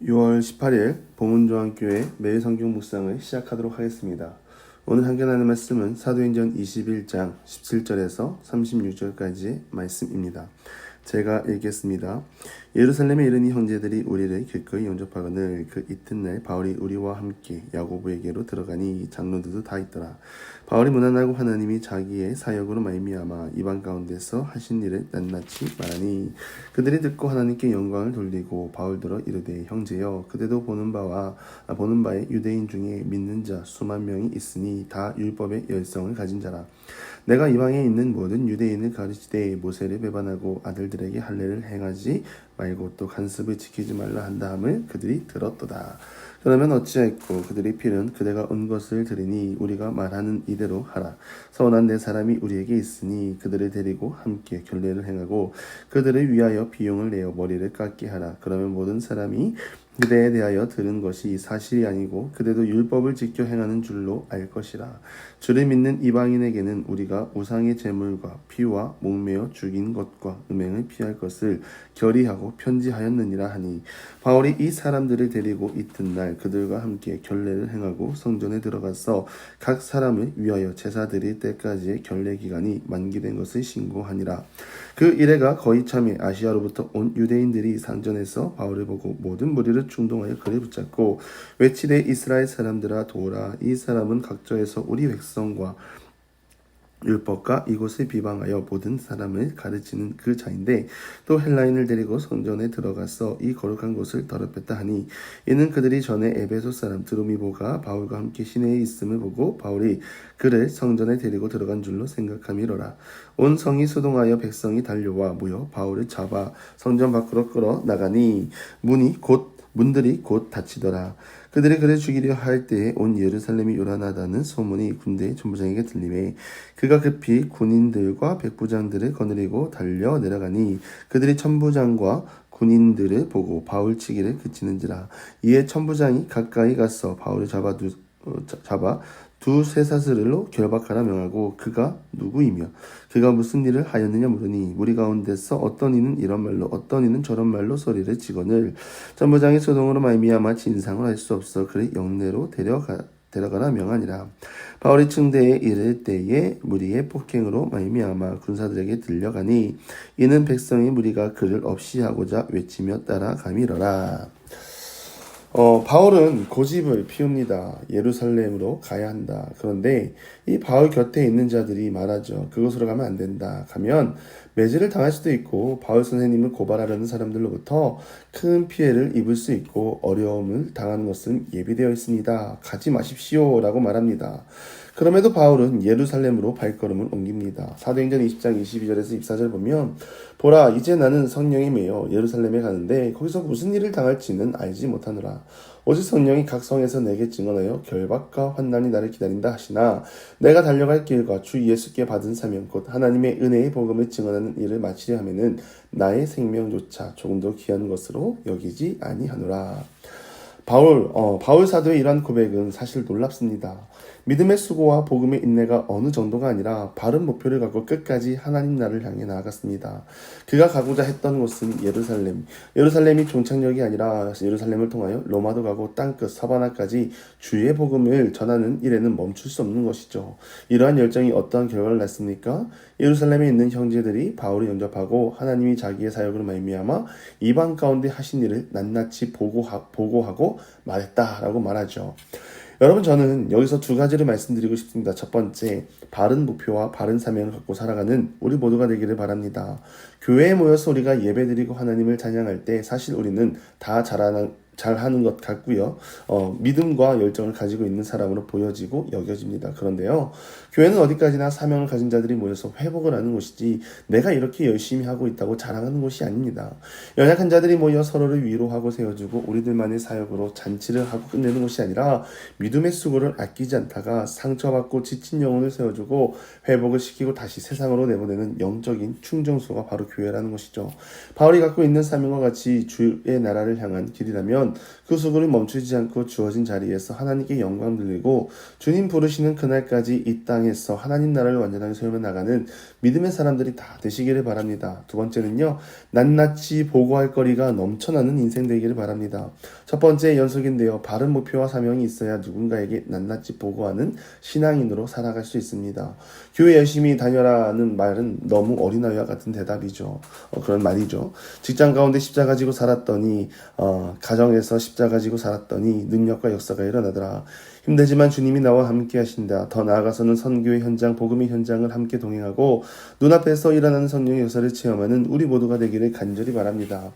6월 18일 봉은조항교회 매일 성경 묵상을 시작하도록 하겠습니다. 오늘 함께하는 말씀은 사도행전 21장 17절에서 36절까지의 말씀입니다. 제가 읽겠습니다. 예루살렘에 이르니 형제들이 우리를 기꺼이 영접하거늘 그 이튿날 바울이 우리와 함께 야고보에게로 들어가니 장로들도 다 있더라. 바울이 무난하고 하나님이 자기의 사역으로 말미암아 이방 가운데서 하신 일을 낱낱이 말하니 그들이 듣고 하나님께 영광을 돌리고 바울더러 이르되 형제여 그대도 보는 바에 유대인 중에 믿는 자 수만 명이 있으니 다 율법의 열성을 가진 자라. 내가 이방에 있는 모든 유대인을 가르치되 모세를 배반하고 아들들에게 할례를 행하지 말고 또 간습을 지키지 말라 한다함을 그들이 들었도다. 그러면 어찌하였고 그들의 필은 그대가 온 것을 들으니 우리가 말하는 이대로 하라. 서원한 네 사람이 우리에게 있으니 그들을 데리고 함께 결례를 행하고 그들을 위하여 비용을 내어 머리를 깎게 하라. 그러면 모든 사람이 그대에 대하여 들은 것이 사실이 아니고 그대도 율법을 지켜 행하는 줄로 알 것이라. 주를 믿는 이방인에게는 우리가 우상의 제물과 피와 목매어 죽인 것과 음행을 피할 것을 결의하고 편지하였느니라 하니 바울이 이 사람들을 데리고 이튿날 그들과 함께 결례를 행하고 성전에 들어가서 각 사람을 위하여 제사 드릴 때까지의 결례 기간이 만기된 것을 신고하니라. 그 이래가 거의 참에 아시아로부터 온 유대인들이 상전에서 바울을 보고 모든 무리를 충동하여 그를 붙잡고 외치되 이스라엘 사람들아 도우라. 이 사람은 각처에서 우리 백성과 율법과 이곳을 비방하여 모든 사람을 가르치는 그 자인데 또 헬라인을 데리고 성전에 들어가서 이 거룩한 곳을 더럽혔다 하니 이는 그들이 전에 에베소 사람 드로미보가 바울과 함께 시내에 있음을 보고 바울이 그를 성전에 데리고 들어간 줄로 생각함이로라. 온 성이 소동하여 백성이 달려와 모여 바울을 잡아 성전 밖으로 끌어 나가니 문들이 곧 닫히더라. 그들이 그를 죽이려 할 때에 온 예루살렘이 요란하다는 소문이 군대 천부장에게 들리매 그가 급히 군인들과 백부장들을 거느리고 달려 내려가니 그들이 천부장과 군인들을 보고 바울 치기를 그치는지라. 이에 천부장이 가까이 가서 바울을 잡아 두 쇠사슬로 결박하라 명하고 그가 누구이며 그가 무슨 일을 하였느냐 물으니 무리 가운데서 어떤 이는 이런 말로 어떤 이는 저런 말로 소리를 지거늘 천부장의 소동으로 말미암아 진상을 알 수 없어 그를 영내로 데려가라 명하니라. 바울이 층대에 이를 때에 무리의 폭행으로 말미암아 군사들에게 들려가니 이는 백성의 무리가 그를 없이 하고자 외치며 따라가미러라. 바울은 고집을 피웁니다. 예루살렘으로 가야 한다. 그런데 이 바울 곁에 있는 자들이 말하죠. 그곳으로 가면 안 된다. 가면 매질을 당할 수도 있고 바울 선생님을 고발하려는 사람들로부터 큰 피해를 입을 수 있고 어려움을 당하는 것은 예비되어 있습니다. 가지 마십시오 라고 말합니다. 그럼에도 바울은 예루살렘으로 발걸음을 옮깁니다. 사도행전 20장 22절에서 24절 보면 보라 이제 나는 성령이 매여 예루살렘에 가는데 거기서 무슨 일을 당할지는 알지 못하노라. 오직 성령이 각 성에서 내게 증언하여 결박과 환난이 나를 기다린다 하시나 내가 달려갈 길과 주 예수께 받은 사명 곧 하나님의 은혜의 복음을 증언하는 일을 마치려 하면은 나의 생명조차 조금 더 귀한 것으로 여기지 아니하노라. 바울 사도의 이러한 고백은 사실 놀랍습니다. 믿음의 수고와 복음의 인내가 어느 정도가 아니라 바른 목표를 갖고 끝까지 하나님 나라를 향해 나아갔습니다. 그가 가고자 했던 곳은 예루살렘이 종착역이 아니라 예루살렘을 통하여 로마도 가고 땅끝 사바나까지 주의 복음을 전하는 일에는 멈출 수 없는 것이죠. 이러한 열정이 어떠한 결과를 낳습니까? 예루살렘에 있는 형제들이 바울을 영접하고 하나님이 자기의 사역으로 말미암아 이방 가운데 하신 일을 낱낱이 보고하고 말했다라고 말하죠. 여러분 저는 여기서 두 가지를 말씀드리고 싶습니다. 첫 번째, 바른 목표와 바른 사명을 갖고 살아가는 우리 모두가 되기를 바랍니다. 교회에 모여서 우리가 예배드리고 하나님을 찬양할 때 사실 우리는 다 잘하는 것 같고요. 믿음과 열정을 가지고 있는 사람으로 보여지고 여겨집니다. 그런데요, 교회는 어디까지나 사명을 가진 자들이 모여서 회복을 하는 곳이지 내가 이렇게 열심히 하고 있다고 자랑하는 곳이 아닙니다. 연약한 자들이 모여 서로를 위로하고 세워주고 우리들만의 사역으로 잔치를 하고 끝내는 곳이 아니라 믿음의 수고를 아끼지 않다가 상처받고 지친 영혼을 세워주고 회복을 시키고 다시 세상으로 내보내는 영적인 충정소가 바로 교회라는 것이죠. 바울이 갖고 있는 사명과 같이 주의 나라를 향한 길이라면 있으면 그 수고를 멈추지 않고 주어진 자리에서 하나님께 영광 돌리고 주님 부르시는 그날까지 이 땅에서 하나님 나라를 완전하게 세우며 나가는 믿음의 사람들이 다 되시기를 바랍니다. 두 번째는요, 낱낱이 보고할 거리가 넘쳐나는 인생 되기를 바랍니다. 첫 번째 연속인데요, 바른 목표와 사명이 있어야 누군가에게 낱낱이 보고하는 신앙인으로 살아갈 수 있습니다. 교회 열심히 다녀라는 말은 너무 어린아이와 같은 대답이죠. 그런 말이죠. 직장 가운데 십자가 지고 살았더니 가정에서 십자가 지고 살았더니 능력과 역사가 일어나더라. 힘들지만 주님이 나와 함께 하신다. 더 나아가서는 선교의 현장, 복음의 현장을 함께 동행하고 눈앞에서 일어나는 성령의 역사를 체험하는 우리 모두가 되기를 간절히 바랍니다.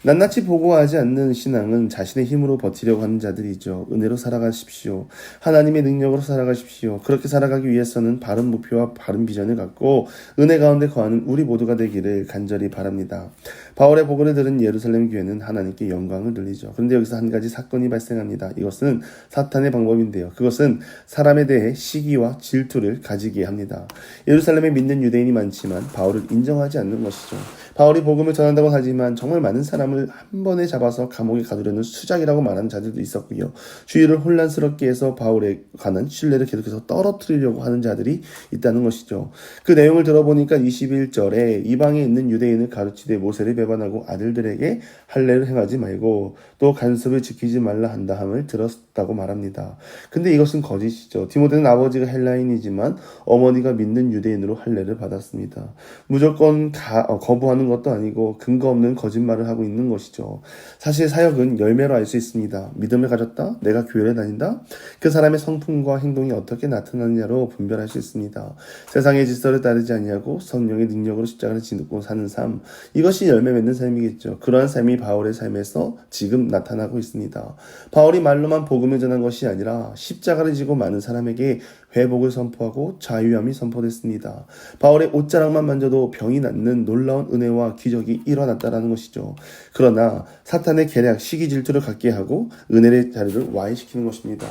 낱낱이 보고하지 않는 신앙은 자신의 힘으로 버티려고 하는 자들이죠. 은혜로 살아가십시오. 하나님의 능력으로 살아가십시오. 그렇게 살아가기 위해서는 바른 목표와 바른 비전을 갖고 은혜 가운데 거하는 우리 모두가 되기를 간절히 바랍니다. 바울의 보고를 들은 예루살렘 교회는 하나님께 영광을 돌리죠. 그런데 여기서 한 가지 사건이 발생합니다. 이것은 사탄의 방법인데요. 그것은 사람에 대해 시기와 질투를 가지게 합니다. 예루살렘에 믿는 유대인이 많지만 바울을 인정하지 않는 것이죠. 바울이 복음을 전한다고 하지만 정말 많은 사람을 한 번에 잡아서 감옥에 가두려는 수작이라고 말하는 자들도 있었고요. 주의를 혼란스럽게 해서 바울에 관한 신뢰를 계속해서 떨어뜨리려고 하는 자들이 있다는 것이죠. 그 내용을 들어보니까 21절에 이방에 있는 유대인을 가르치되 모세를 배반하고 아들들에게 할례를 행하지 말고 또 간섭을 지키지 말라 한다 함을 들었다고 말합니다. 근데 이것은 거짓이죠. 디모데는 아버지가 헬라인이지만 어머니가 믿는 유대인으로 할례를 받았습니다. 무조건 거부하는 것도 아니고 근거 없는 거짓말을 하고 있는 것이죠. 사실 사역은 열매로 알 수 있습니다. 믿음을 가졌다? 내가 교회를 다닌다? 그 사람의 성품과 행동이 어떻게 나타나느냐로 분별할 수 있습니다. 세상의 질서를 따르지 아니하고 성령의 능력으로 십자가를 지고 사는 삶, 이것이 열매 맺는 삶이겠죠. 그러한 삶이 바울의 삶에서 지금 나타나고 있습니다. 바울이 말로만 복음을 전한 것이 아니라 십자가를 지고 많은 사람에게 회복을 선포하고 자유함이 선포됐습니다. 바울의 옷자락만 만져도 병이 낫는 놀라운 은혜와 기적이 일어났다라는 것이죠. 그러나 사탄의 계략, 시기 질투를 갖게 하고 은혜의 자리를 와해시키는 것입니다.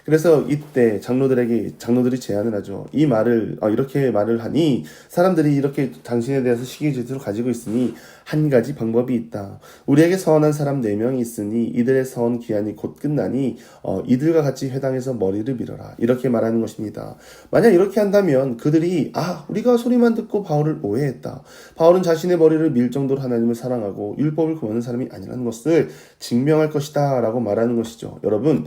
그래서 이때 장로들이 제안을 하죠. 이 말을 이렇게 말을 하니 사람들이 이렇게 당신에 대해서 시기 질투를 가지고 있으니 한 가지 방법이 있다. 우리에게 서원한 사람 4명이 있으니 이들의 서원 기한이 곧 끝나니 이들과 같이 회당에서 머리를 밀어라. 이렇게 말하는 것입니다. 만약 이렇게 한다면 그들이 우리가 소리만 듣고 바울을 오해했다. 바울은 자신의 머리를 밀 정도로 하나님을 사랑하고 율법을 구하는 사람이 아니라는 것을 증명할 것이다 라고 말하는 것이죠. 여러분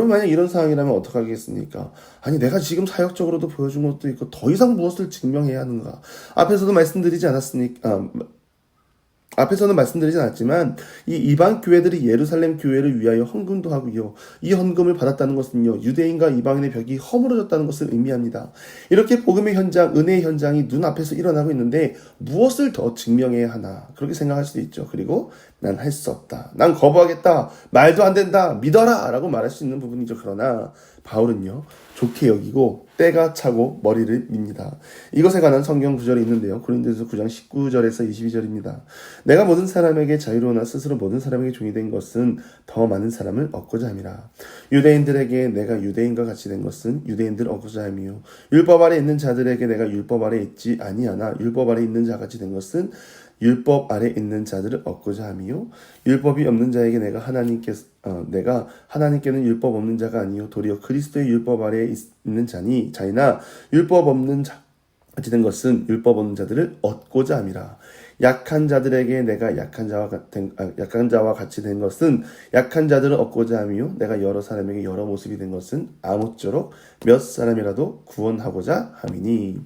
만약 이런 상황이라면 어떻게 하겠습니까? 아니 내가 지금 사역적으로도 보여준 것도 있고 더 이상 무엇을 증명해야 하는가? 앞에서는 말씀드리지 않았지만 이 이방 교회들이 예루살렘 교회를 위하여 헌금도 하고요. 이 헌금을 받았다는 것은요. 유대인과 이방인의 벽이 허물어졌다는 것을 의미합니다. 이렇게 복음의 현장, 은혜의 현장이 눈앞에서 일어나고 있는데 무엇을 더 증명해야 하나? 그렇게 생각할 수도 있죠. 그리고 난 할 수 없다. 난 거부하겠다. 말도 안 된다. 믿어라. 라고 말할 수 있는 부분이죠. 그러나 바울은요. 좋게 여기고 때가 차고 머리를 밉니다. 이것에 관한 성경 구절이 있는데요. 고린도전서 9장 19절에서 22절입니다. 내가 모든 사람에게 자유로우나 스스로 모든 사람에게 종이 된 것은 더 많은 사람을 얻고자 함이라. 유대인들에게 내가 유대인과 같이 된 것은 유대인들을 얻고자 함이요. 율법 아래 있는 자들에게 내가 율법 아래 있지 아니하나 율법 아래 있는 자같이 된 것은 율법 아래 있는 자들을 얻고자 함이요. 율법이 없는 자에게 내가 하나님께는 율법 없는 자가 아니요 도리어 그리스도의 율법 아래 있는 자니나 율법 없는 자 같이 된 것은 율법 없는 자들을 얻고자 함이라. 약한 자들에게 내가 약한 자와 같이 된 것은 약한 자들을 얻고자 함이요 내가 여러 사람에게 여러 모습이 된 것은 아무쪼록 몇 사람이라도 구원하고자 함이니.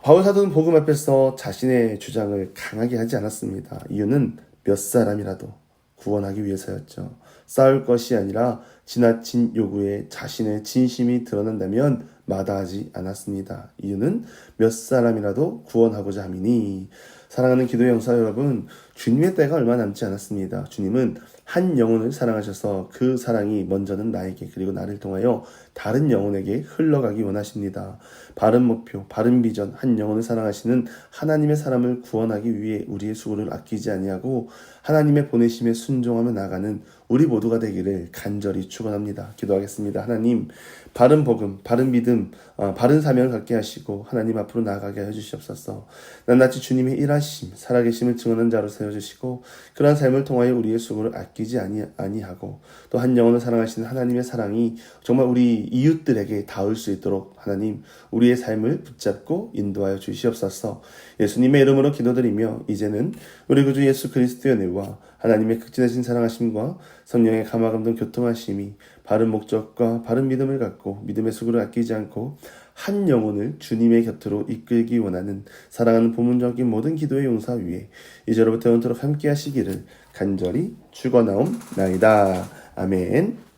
바울 사도는 복음 앞에서 자신의 주장을 강하게 하지 않았습니다. 이유는 몇 사람이라도 구원하기 위해서였죠. 싸울 것이 아니라 지나친 요구에 자신의 진심이 드러난다면 마다하지 않았습니다. 이유는 몇 사람이라도 구원하고자 함이니. 사랑하는 기도의 영사 여러분, 주님의 때가 얼마 남지 않았습니다. 주님은 한 영혼을 사랑하셔서 그 사랑이 먼저는 나에게 그리고 나를 통하여 다른 영혼에게 흘러가기 원하십니다. 바른 목표, 바른 비전, 한 영혼을 사랑하시는 하나님의 사람을 구원하기 위해 우리의 수고를 아끼지 아니하고 하나님의 보내심에 순종하며 나가는 우리 모두가 되기를 간절히 축원합니다. 기도하겠습니다. 하나님, 바른 복음, 바른 믿음, 바른 사명을 갖게 하시고 하나님 앞으로 나아가게 해주시옵소서. 낱낱이 주님의 일하심, 살아계심을 증언하는 자로 되어주시고 그러한 삶을 통하여 우리의 수고를 아끼지 아니하고 또 한 영혼을 사랑하시는 하나님의 사랑이 정말 우리 이웃들에게 닿을 수 있도록 하나님 우리의 삶을 붙잡고 인도하여 주시옵소서. 예수님의 이름으로 기도드리며 이제는 우리 구주 예수 그리스도의 은혜와 하나님의 극진하신 사랑하심과 성령의 감화감동 교통하심이 바른 목적과 바른 믿음을 갖고 믿음의 수고를 아끼지 않고 한 영혼을 주님의 곁으로 이끌기 원하는 사랑하는 보문적인 모든 기도의 용사 위에 이제로부터 영원토록 함께 하시기를 간절히 축원하옵나이다. 아멘.